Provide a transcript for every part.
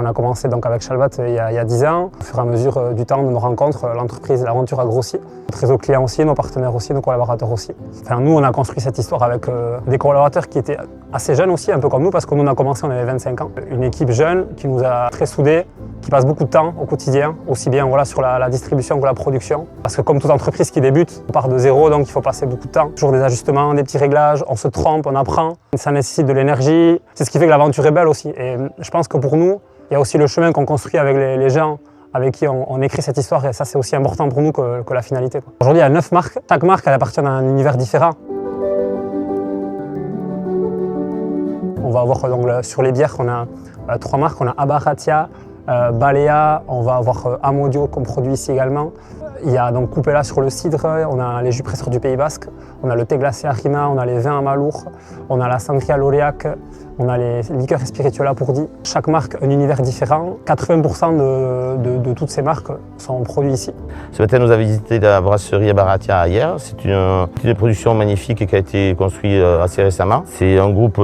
On a commencé donc avec Chalvat il y a 10 ans. Au fur et à mesure du temps de nos rencontres, l'entreprise, l'aventure a grossi. Notre réseau client aussi, nos partenaires aussi, nos collaborateurs aussi. Enfin, nous, on a construit cette histoire avec des collaborateurs qui étaient assez jeunes aussi, un peu comme nous, parce que nous, on a commencé, on avait 25 ans. Une équipe jeune qui nous a très soudés, qui passe beaucoup de temps au quotidien, aussi bien sur la distribution que la production. Parce que comme toute entreprise qui débute, on part de zéro, donc il faut passer beaucoup de temps. Toujours des ajustements, des petits réglages, on se trompe, on apprend. Ça nécessite de l'énergie. C'est ce qui fait que l'aventure est belle aussi. Et je pense que pour nous, il y a aussi le chemin qu'on construit avec les gens avec qui on écrit cette histoire. Et ça, c'est aussi important pour nous que la finalité. Aujourd'hui, il y a 9 marques. Chaque marque, elle appartient à un univers différent. On va avoir donc, sur les bières, on a 3 marques. On a Abaratia, Balea, on va avoir Amodio comme produit ici également. Il y a donc Coupella sur le cidre, on a les jus presseurs du Pays Basque, on a le thé glacé Arima, on a les vins à Malour, on a la sangria Lauréac, on a les liqueurs et spiritueux Lapourdi. Chaque marque, un univers différent. 80% de toutes ces marques sont produits ici. Ce matin, nous avons visité la brasserie Abaratia hier. C'est une production magnifique qui a été construite assez récemment. C'est un groupe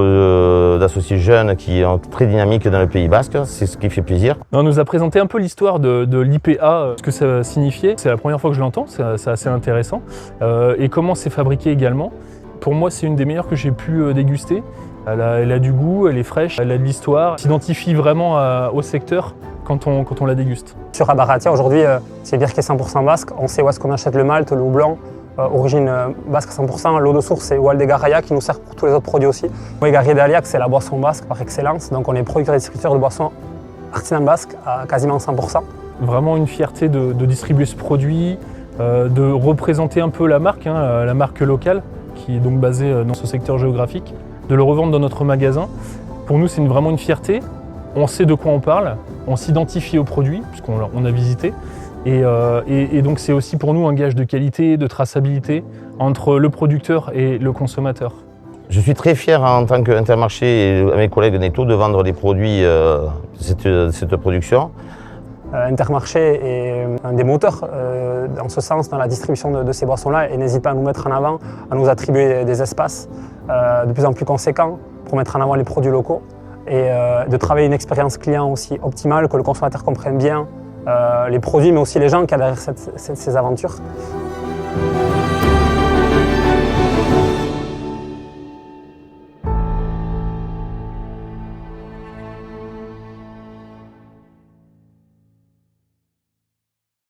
d'associés jeunes qui est très dynamique dans le Pays Basque. C'est ce qui fait plaisir. On nous a présenté un peu l'histoire de l'IPA, ce que ça signifiait. C'est la première fois que je l'entends, c'est assez intéressant. Et comment c'est fabriqué également. Pour moi, c'est une des meilleures que j'ai pu déguster. Elle a du goût, elle est fraîche, elle a de l'histoire. Elle s'identifie vraiment au secteur quand on la déguste. Sur Abaratia, aujourd'hui, c'est une bière qui est 100% basque. On sait où est-ce qu'on achète le malt, le houblon, origine basque à 100%. L'eau de source, c'est Waldegaraya qui nous sert pour tous les autres produits aussi. Garrier d'Aliac, c'est la boisson basque par excellence. Donc on est producteur et distributeur de boissons artisanales basques à quasiment 100%. Vraiment une fierté de distribuer ce produit, de représenter un peu la marque locale, qui est donc basée dans ce secteur géographique, de le revendre dans notre magasin. Pour nous, c'est vraiment une fierté. On sait de quoi on parle, on s'identifie au produit, puisqu'on a visité. Et donc c'est aussi pour nous un gage de qualité, de traçabilité entre le producteur et le consommateur. Je suis très fier en tant qu'Intermarché et à mes collègues Netto de vendre les produits de cette production. Intermarché est un des moteurs dans ce sens, dans la distribution de ces boissons-là, et n'hésite pas à nous mettre en avant, à nous attribuer des espaces de plus en plus conséquents pour mettre en avant les produits locaux et de travailler une expérience client aussi optimale, que le consommateur comprenne bien les produits, mais aussi les gens qui y a derrière ces aventures.